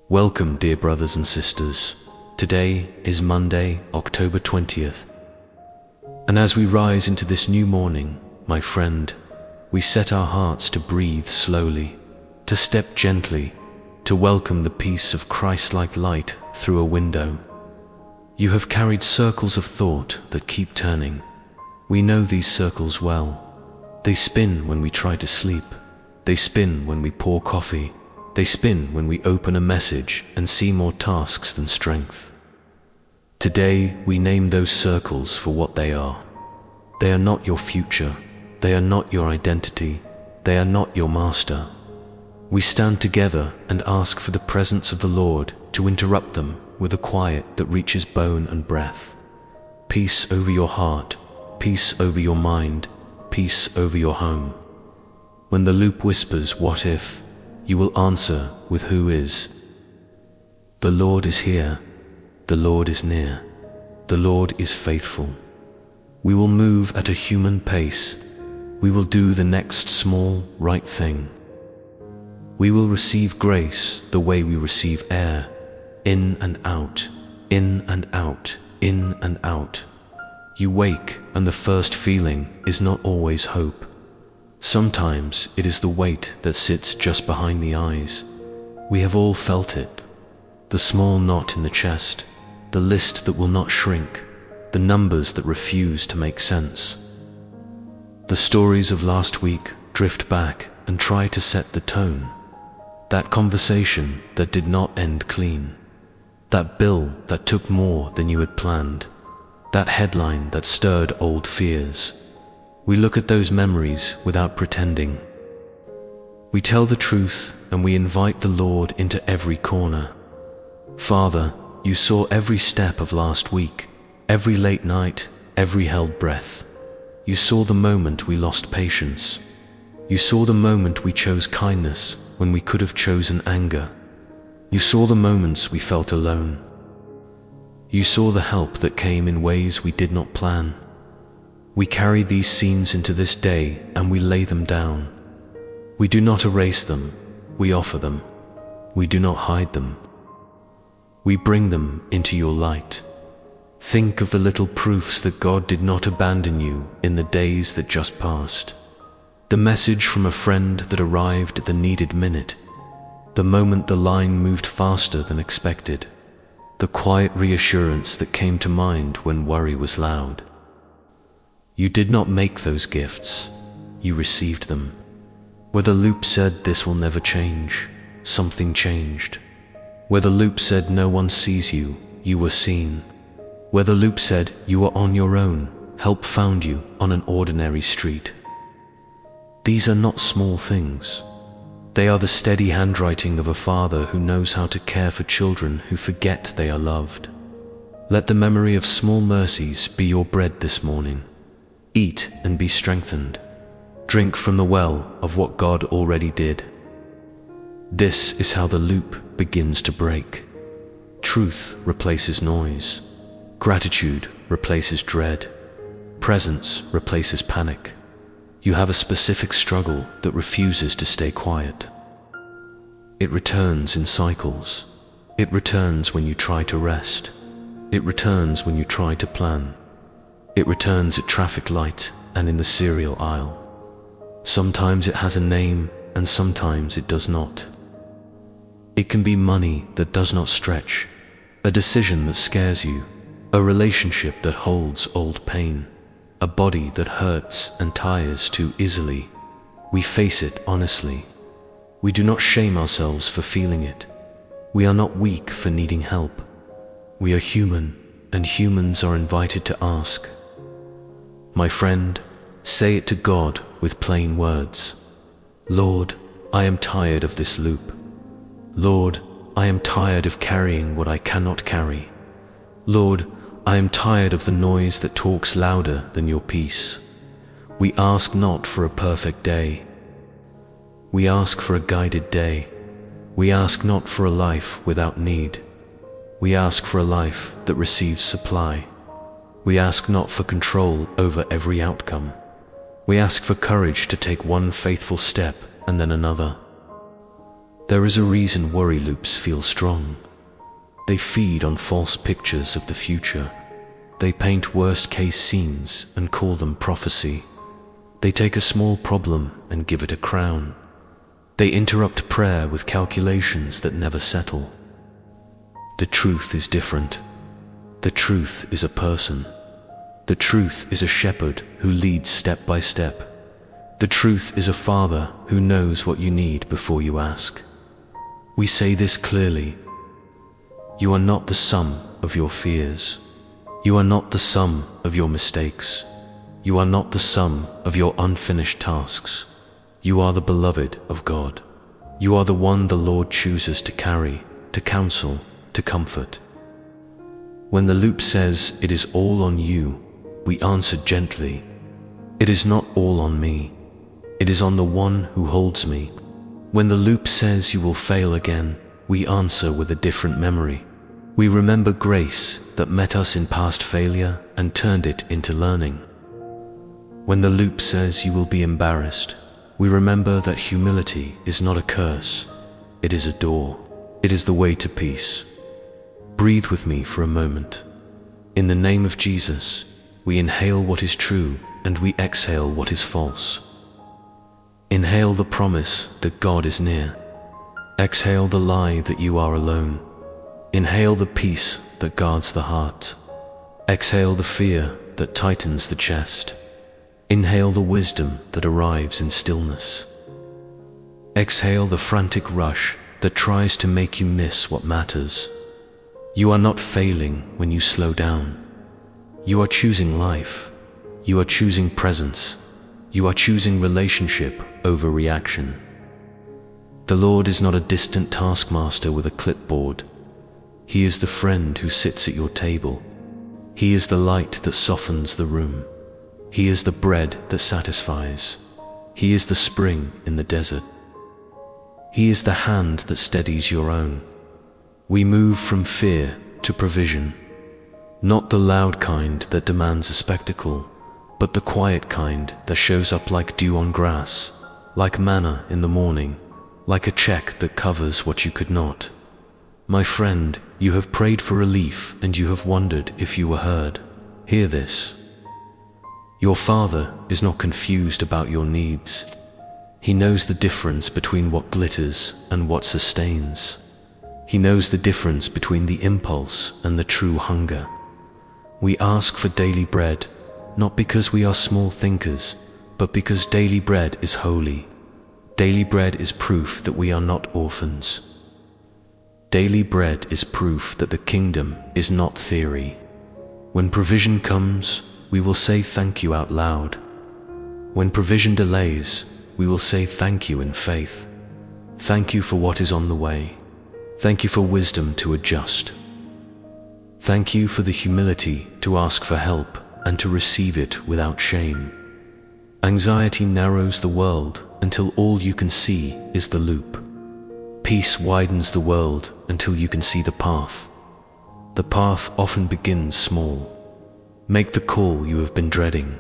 Welcome, dear brothers and sisters. Today is Monday, October 20th. And as we rise into this new morning, my friend, we set our hearts to breathe slowly, to step gently, to welcome the peace of Christ-like light through a window. You have carried circles of thought that keep turning. We know these circles well. They spin when we try to sleep. They spin when we pour coffee. They spin when we open a message and see more tasks than strength. Today, we name those circles for what they are. They are not your future. They are not your identity. They are not your master. We stand together and ask for the presence of the Lord to interrupt them with a quiet that reaches bone and breath. Peace over your heart, peace over your mind, peace over your home. When the loop whispers, "What if?" you will answer with "Who is?" The Lord is here. The Lord is near. The Lord is faithful. We will move at a human pace. We will do the next small, right thing. We will receive grace the way we receive air, in and out, in and out, in and out. You wake, and the first feeling is not always hope. Sometimes it is the weight that sits just behind the eyes. We have all felt it. The small knot in the chest, the list that will not shrink, the numbers that refuse to make sense. The stories of last week drift back and try to set the tone. That conversation that did not end clean. That bill that took more than you had planned. That headline that stirred old fears. We look at those memories without pretending. We tell the truth and we invite the Lord into every corner. Father, you saw every step of last week, every late night, every held breath. You saw the moment we lost patience. You saw the moment we chose kindness when we could have chosen anger. You saw the moments we felt alone. You saw the help that came in ways we did not plan. We carry these scenes into this day and we lay them down. We do not erase them, we offer them. We do not hide them. We bring them into your light. Think of the little proofs that God did not abandon you in the days that just passed. The message from a friend that arrived at the needed minute. The moment the line moved faster than expected. The quiet reassurance that came to mind when worry was loud. You did not make those gifts, you received them. Where the loop said this will never change, something changed. Where the loop said no one sees you, you were seen. Where the loop said you are on your own, help found you on an ordinary street. These are not small things. They are the steady handwriting of a father who knows how to care for children who forget they are loved. Let the memory of small mercies be your bread this morning. Eat and be strengthened. Drink from the well of what God already did. This is how the loop begins to break. Truth replaces noise. Gratitude replaces dread. Presence replaces panic. You have a specific struggle that refuses to stay quiet. It returns in cycles. It returns when you try to rest. It returns when you try to plan. It returns at traffic light and in the cereal aisle. Sometimes it has a name and sometimes it does not. It can be money that does not stretch, a decision that scares you, a relationship that holds old pain, a body that hurts and tires too easily. We face it honestly. We do not shame ourselves for feeling it. We are not weak for needing help. We are human, and humans are invited to ask. My friend, say it to God with plain words. Lord, I am tired of this loop. Lord, I am tired of carrying what I cannot carry. Lord, I am tired of the noise that talks louder than your peace. We ask not for a perfect day. We ask for a guided day. We ask not for a life without need. We ask for a life that receives supply. We ask not for control over every outcome. We ask for courage to take one faithful step and then another. There is a reason worry loops feel strong. They feed on false pictures of the future. They paint worst-case scenes and call them prophecy. They take a small problem and give it a crown. They interrupt prayer with calculations that never settle. The truth is different. The truth is a person. The truth is a shepherd who leads step by step. The truth is a father who knows what you need before you ask. We say this clearly. You are not the sum of your fears. You are not the sum of your mistakes. You are not the sum of your unfinished tasks. You are the beloved of God. You are the one the Lord chooses to carry, to counsel, to comfort. When the loop says it is all on you, we answer gently, it is not all on me. It is on the one who holds me. When the loop says you will fail again, we answer with a different memory. We remember grace that met us in past failure and turned it into learning. When the loop says you will be embarrassed, we remember that humility is not a curse. It is a door. It is the way to peace. Breathe with me for a moment. In the name of Jesus, we inhale what is true and we exhale what is false. Inhale the promise that God is near. Exhale the lie that you are alone. Inhale the peace that guards the heart. Exhale the fear that tightens the chest. Inhale the wisdom that arrives in stillness. Exhale the frantic rush that tries to make you miss what matters. You are not failing when you slow down. You are choosing life. You are choosing presence. You are choosing relationship over reaction. The Lord is not a distant taskmaster with a clipboard. He is the friend who sits at your table. He is the light that softens the room. He is the bread that satisfies. He is the spring in the desert. He is the hand that steadies your own. We move from fear to provision, not the loud kind that demands a spectacle, but the quiet kind that shows up like dew on grass, like manna in the morning, like a check that covers what you could not. My friend, you have prayed for relief and you have wondered if you were heard. Hear this. Your Father is not confused about your needs. He knows the difference between what glitters and what sustains. He knows the difference between the impulse and the true hunger. We ask for daily bread, not because we are small thinkers, but because daily bread is holy. Daily bread is proof that we are not orphans. Daily bread is proof that the kingdom is not theory. When provision comes, we will say thank you out loud. When provision delays, we will say thank you in faith. Thank you for what is on the way. Thank you for wisdom to adjust. Thank you for the humility to ask for help and to receive it without shame. Anxiety narrows the world until all you can see is the loop. Peace widens the world until you can see the path. The path often begins small. Make the call you have been dreading.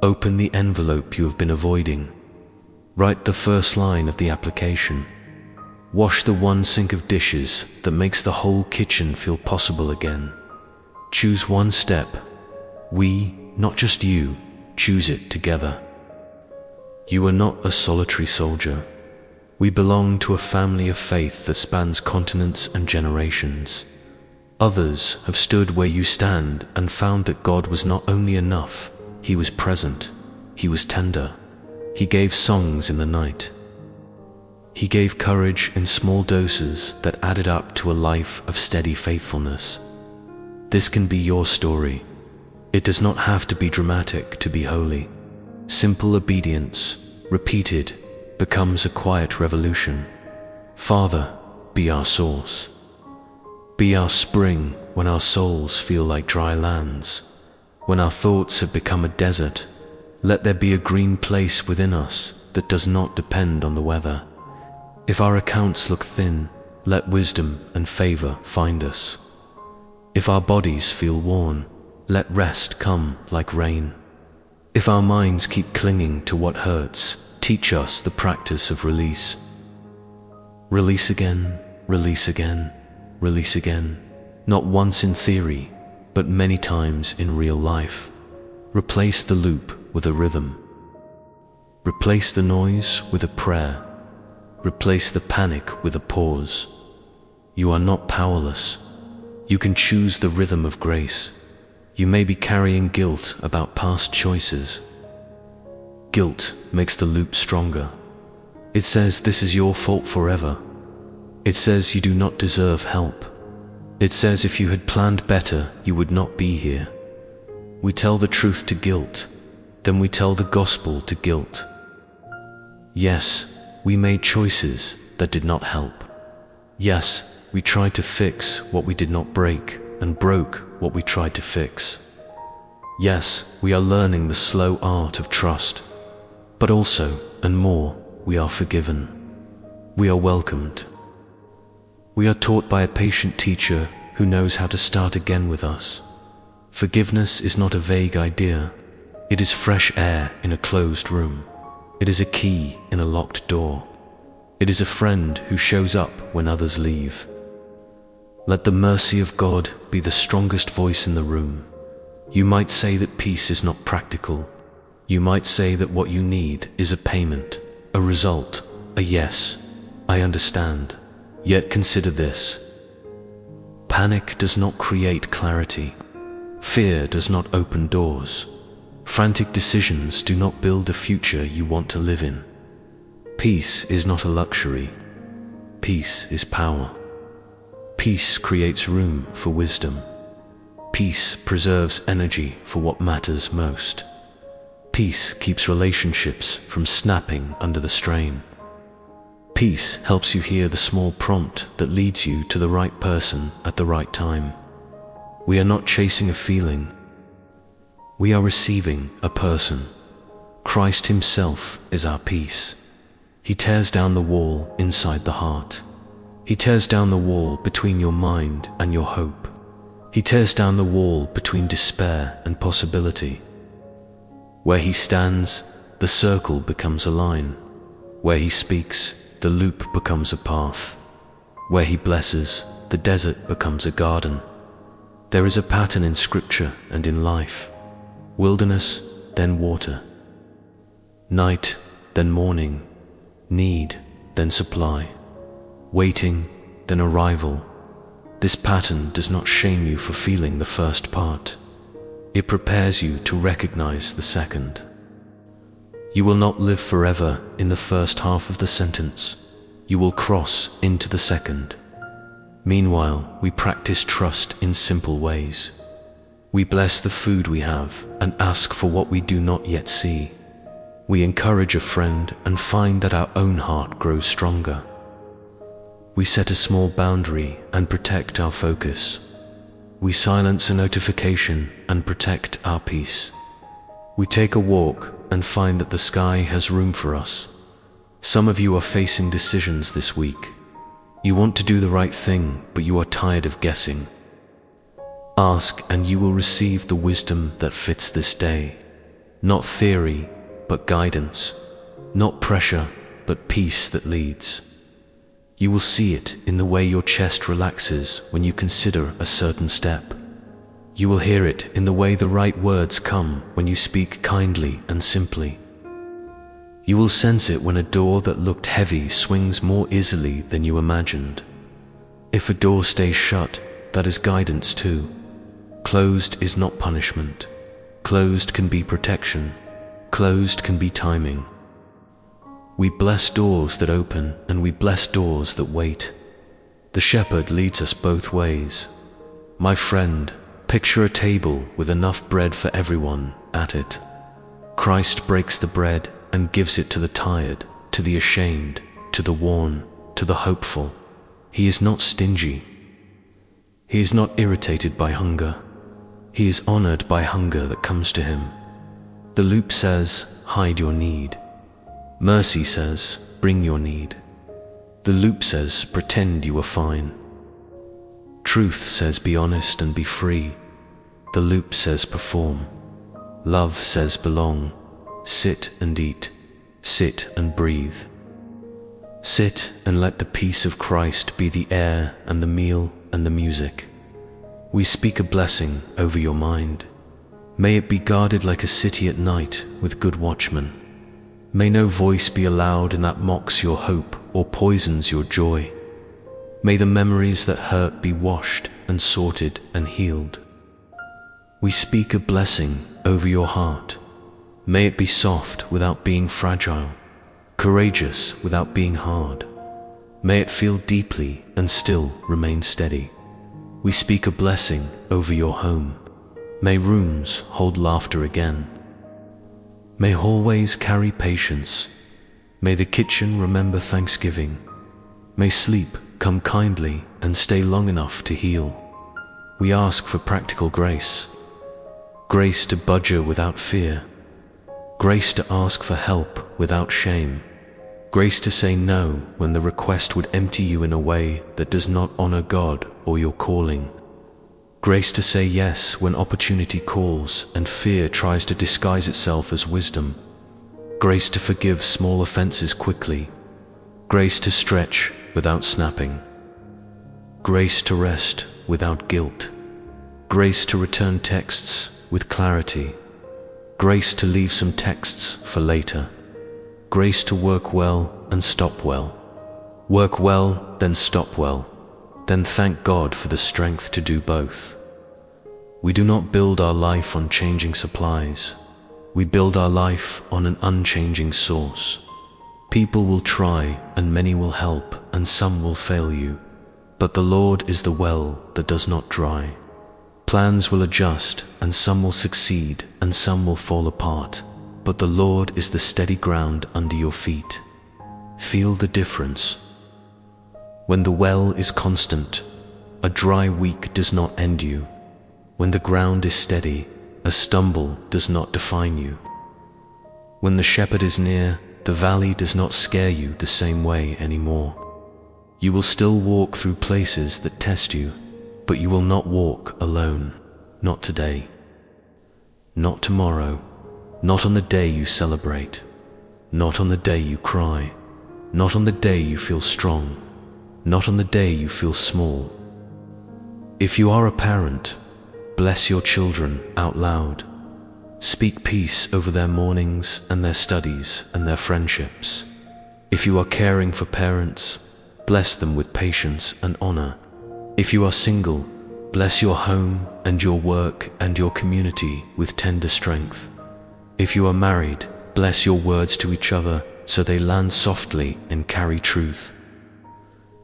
Open the envelope you have been avoiding. Write the first line of the application. Wash the one sink of dishes that makes the whole kitchen feel possible again. Choose one step. We, not just you, choose it together. You are not a solitary soldier. We belong to a family of faith that spans continents and generations. Others have stood where you stand and found that God was not only enough, He was present, He was tender. He gave songs in the night. He gave courage in small doses that added up to a life of steady faithfulness. This can be your story. It does not have to be dramatic to be holy. Simple obedience, repeated, becomes a quiet revolution. Father, be our source. Be our spring when our souls feel like dry lands. When our thoughts have become a desert, let there be a green place within us that does not depend on the weather. If our accounts look thin, let wisdom and favor find us. If our bodies feel worn, let rest come like rain. If our minds keep clinging to what hurts, teach us the practice of release. Release again, release again, release again. Not once in theory, but many times in real life. Replace the loop with a rhythm. Replace the noise with a prayer. Replace the panic with a pause. You are not powerless. You can choose the rhythm of grace. You may be carrying guilt about past choices. Guilt makes the loop stronger. It says this is your fault forever. It says you do not deserve help. It says if you had planned better, you would not be here. We tell the truth to guilt, then we tell the gospel to guilt. Yes, we made choices that did not help. Yes, we tried to fix what we did not break, and broke what we tried to fix. Yes, we are learning the slow art of trust. But also, and more, we are forgiven. We are welcomed. We are taught by a patient teacher who knows how to start again with us. Forgiveness is not a vague idea. It is fresh air in a closed room. It is a key in a locked door. It is a friend who shows up when others leave. Let the mercy of God be the strongest voice in the room. You might say that peace is not practical. You might say that what you need is a payment, a result, a yes. I understand. Yet consider this. Panic does not create clarity. Fear does not open doors. Frantic decisions do not build a future you want to live in. Peace is not a luxury. Peace is power. Peace creates room for wisdom. Peace preserves energy for what matters most. Peace keeps relationships from snapping under the strain. Peace helps you hear the small prompt that leads you to the right person at the right time. We are not chasing a feeling. We are receiving a person. Christ Himself is our peace. He tears down the wall inside the heart. He tears down the wall between your mind and your hope. He tears down the wall between despair and possibility. Where He stands, the circle becomes a line. Where He speaks, the loop becomes a path. Where He blesses, the desert becomes a garden. There is a pattern in Scripture and in life. Wilderness, then water. Night, then morning. Need, then supply. Waiting, then arrival. This pattern does not shame you for feeling the first part. It prepares you to recognize the second. You will not live forever in the first half of the sentence. You will cross into the second. Meanwhile, we practice trust in simple ways. We bless the food we have and ask for what we do not yet see. We encourage a friend and find that our own heart grows stronger. We set a small boundary and protect our focus. We silence a notification and protect our peace. We take a walk and find that the sky has room for us. Some of you are facing decisions this week. You want to do the right thing, but you are tired of guessing. Ask and you will receive the wisdom that fits this day. Not theory, but guidance. Not pressure, but peace that leads. You will see it in the way your chest relaxes when you consider a certain step. You will hear it in the way the right words come when you speak kindly and simply. You will sense it when a door that looked heavy swings more easily than you imagined. If a door stays shut, that is guidance too. Closed is not punishment. Closed can be protection. Closed can be timing. We bless doors that open, and we bless doors that wait. The shepherd leads us both ways. My friend, picture a table with enough bread for everyone at it. Christ breaks the bread and gives it to the tired, to the ashamed, to the worn, to the hopeful. He is not stingy. He is not irritated by hunger. He is honored by hunger that comes to him. The loop says, hide your need. Mercy says, bring your need. The loop says, pretend you are fine. Truth says, be honest and be free. The loop says, perform. Love says, belong. Sit and eat. Sit and breathe. Sit and let the peace of Christ be the air and the meal and the music. We speak a blessing over your mind. May it be guarded like a city at night with good watchmen. May no voice be allowed in that mocks your hope or poisons your joy. May the memories that hurt be washed and sorted and healed. We speak a blessing over your heart. May it be soft without being fragile, courageous without being hard. May it feel deeply and still remain steady. We speak a blessing over your home. May rooms hold laughter again. May hallways carry patience. May the kitchen remember Thanksgiving. May sleep come kindly and stay long enough to heal. We ask for practical grace. Grace to budger without fear. Grace to ask for help without shame. Grace to say no when the request would empty you in a way that does not honor God or your calling. Grace to say yes when opportunity calls and fear tries to disguise itself as wisdom. Grace to forgive small offenses quickly. Grace to stretch without snapping. Grace to rest without guilt. Grace to return texts with clarity. Grace to leave some texts for later. Grace to work well and stop well. Work well, then stop well. Then thank God for the strength to do both. We do not build our life on changing supplies. We build our life on an unchanging source. People will try, and many will help, and some will fail you. But the Lord is the well that does not dry. Plans will adjust, and some will succeed, and some will fall apart. But the Lord is the steady ground under your feet. Feel the difference. When the well is constant, a dry week does not end you. When the ground is steady, a stumble does not define you. When the shepherd is near, the valley does not scare you the same way anymore. You will still walk through places that test you, but you will not walk alone. Not today. Not tomorrow. Not on the day you celebrate. Not on the day you cry. Not on the day you feel strong. Not on the day you feel small. If you are a parent, bless your children out loud. Speak peace over their mornings and their studies and their friendships. If you are caring for parents, bless them with patience and honor. If you are single, bless your home and your work and your community with tender strength. If you are married, bless your words to each other so they land softly and carry truth.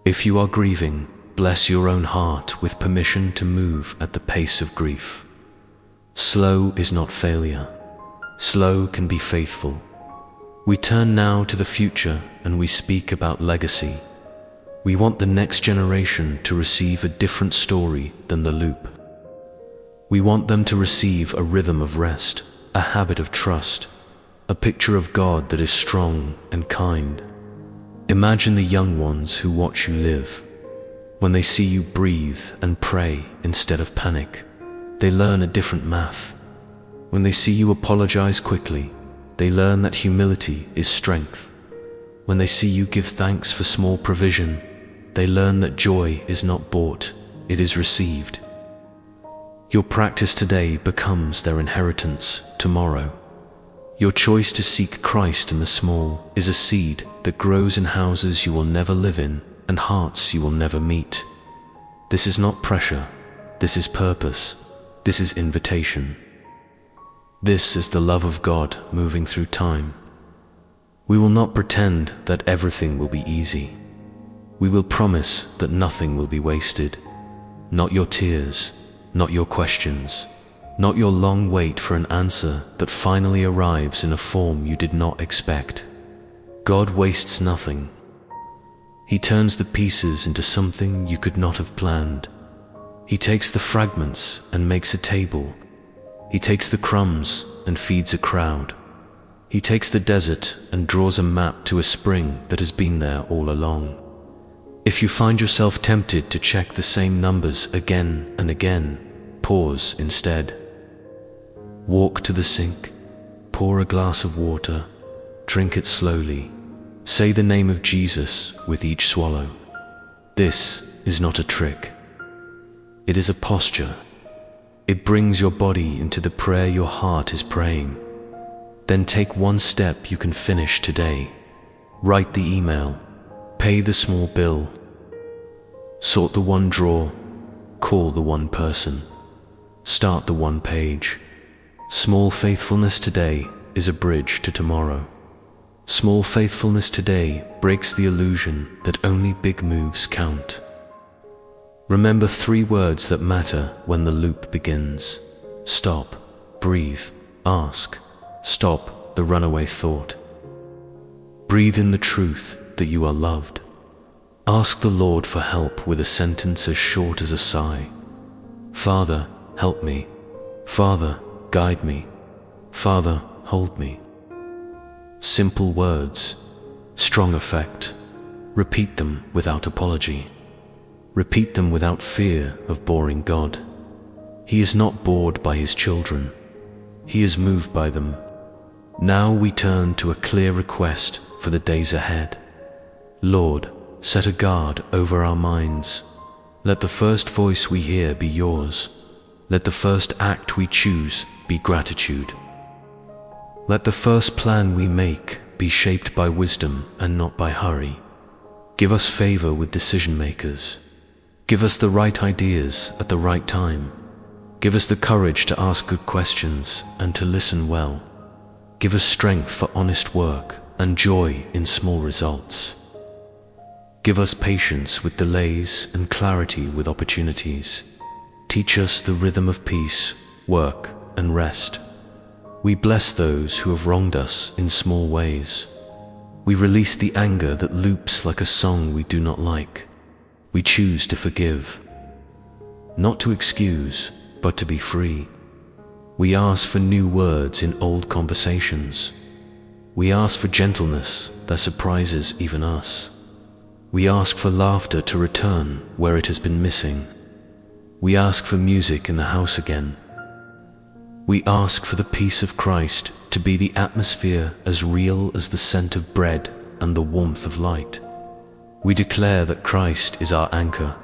If you are grieving, bless your own heart with permission to move at the pace of grief. Slow is not failure. Slow can be faithful. We turn now to the future and we speak about legacy. We want the next generation to receive a different story than the loop. We want them to receive a rhythm of rest, a habit of trust, a picture of God that is strong and kind. Imagine the young ones who watch you live. When they see you breathe and pray instead of panic, they learn a different math. When they see you apologize quickly, they learn that humility is strength. When they see you give thanks for small provision, they learn that joy is not bought, it is received. Your practice today becomes their inheritance tomorrow. Your choice to seek Christ in the small is a seed that grows in houses you will never live in and hearts you will never meet. This is not pressure, this is purpose, this is invitation. This is the love of God moving through time. We will not pretend that everything will be easy. We will promise that nothing will be wasted. Not your tears, not your questions, not your long wait for an answer that finally arrives in a form you did not expect. God wastes nothing. He turns the pieces into something you could not have planned. He takes the fragments and makes a table. He takes the crumbs and feeds a crowd. He takes the desert and draws a map to a spring that has been there all along. If you find yourself tempted to check the same numbers again and again, pause instead. Walk to the sink, pour a glass of water, drink it slowly, Say the name of Jesus with each swallow. This is not a trick. It is a posture. It brings your body into the prayer your heart is praying. Then take one step you can finish today. Write the email. Pay the small bill. Sort the one drawer. Call the one person. Start the one page. Small faithfulness today is a bridge to tomorrow. Small faithfulness today breaks the illusion that only big moves count. Remember 3 words that matter when the loop begins. Stop, breathe, ask. Stop the runaway thought. Breathe in the truth that you are loved. Ask the Lord for help with a sentence as short as a sigh. Father, help me. Father, guide me. Father, hold me. Simple words, strong effect. Repeat them without apology. Repeat them without fear of boring God. He is not bored by his children. He is moved by them. Now we turn to a clear request for the days ahead. Lord, set a guard over our minds. Let the first voice we hear be yours. Let the first act we choose be gratitude. Let the first plan we make be shaped by wisdom and not by hurry. Give us favor with decision makers. Give us the right ideas at the right time. Give us the courage to ask good questions and to listen well. Give us strength for honest work and joy in small results. Give us patience with delays and clarity with opportunities. Teach us the rhythm of peace, work, and rest. We bless those who have wronged us in small ways. We release the anger that loops like a song we do not like. We choose to forgive. Not to excuse, but to be free. We ask for new words in old conversations. We ask for gentleness that surprises even us. We ask for laughter to return where it has been missing. We ask for music in the house again. We ask for the peace of Christ to be the atmosphere as real as the scent of bread and the warmth of light. We declare that Christ is our anchor.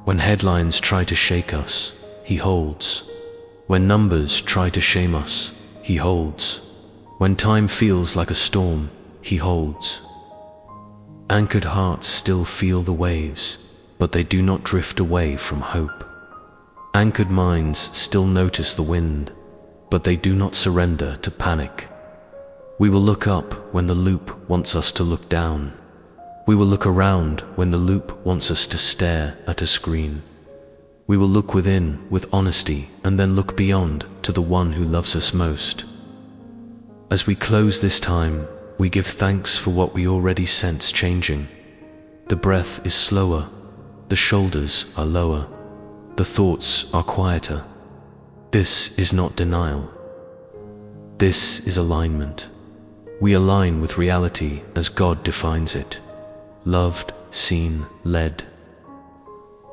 When headlines try to shake us, he holds. When numbers try to shame us, he holds. When time feels like a storm, he holds. Anchored hearts still feel the waves, but they do not drift away from hope. Anchored minds still notice the wind, but they do not surrender to panic. We will look up when the loop wants us to look down. We will look around when the loop wants us to stare at a screen. We will look within with honesty and then look beyond to the one who loves us most. As we close this time, we give thanks for what we already sense changing. The breath is slower, the shoulders are lower, the thoughts are quieter. This is not denial. This is alignment. We align with reality as God defines it. Loved, seen, led,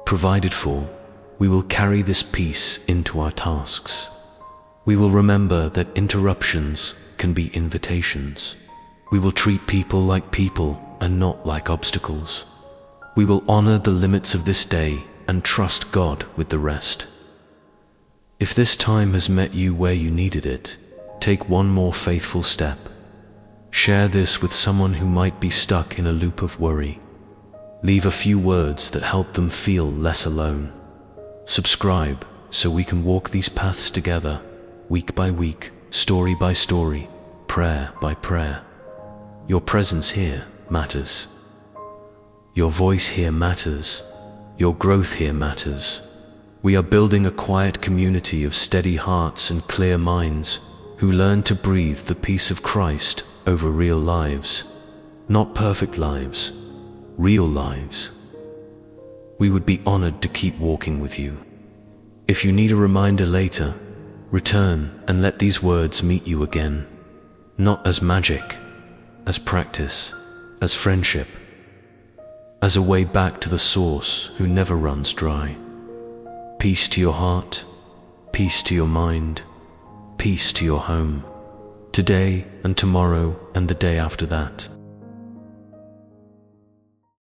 provided for. We will carry this peace into our tasks. We will remember that interruptions can be invitations. We will treat people like people and not like obstacles. We will honor the limits of this day and trust God with the rest. If this time has met you where you needed it, take one more faithful step. Share this with someone who might be stuck in a loop of worry. Leave a few words that help them feel less alone. Subscribe so we can walk these paths together, week by week, story by story, prayer by prayer. Your presence here matters. Your voice here matters. Your growth here matters. We are building a quiet community of steady hearts and clear minds who learn to breathe the peace of Christ over real lives. Not perfect lives, real lives. We would be honored to keep walking with you. If you need a reminder later, return and let these words meet you again. Not as magic, as practice, as friendship, as a way back to the source who never runs dry. Peace to your heart, peace to your mind, peace to your home, today and tomorrow and the day after that.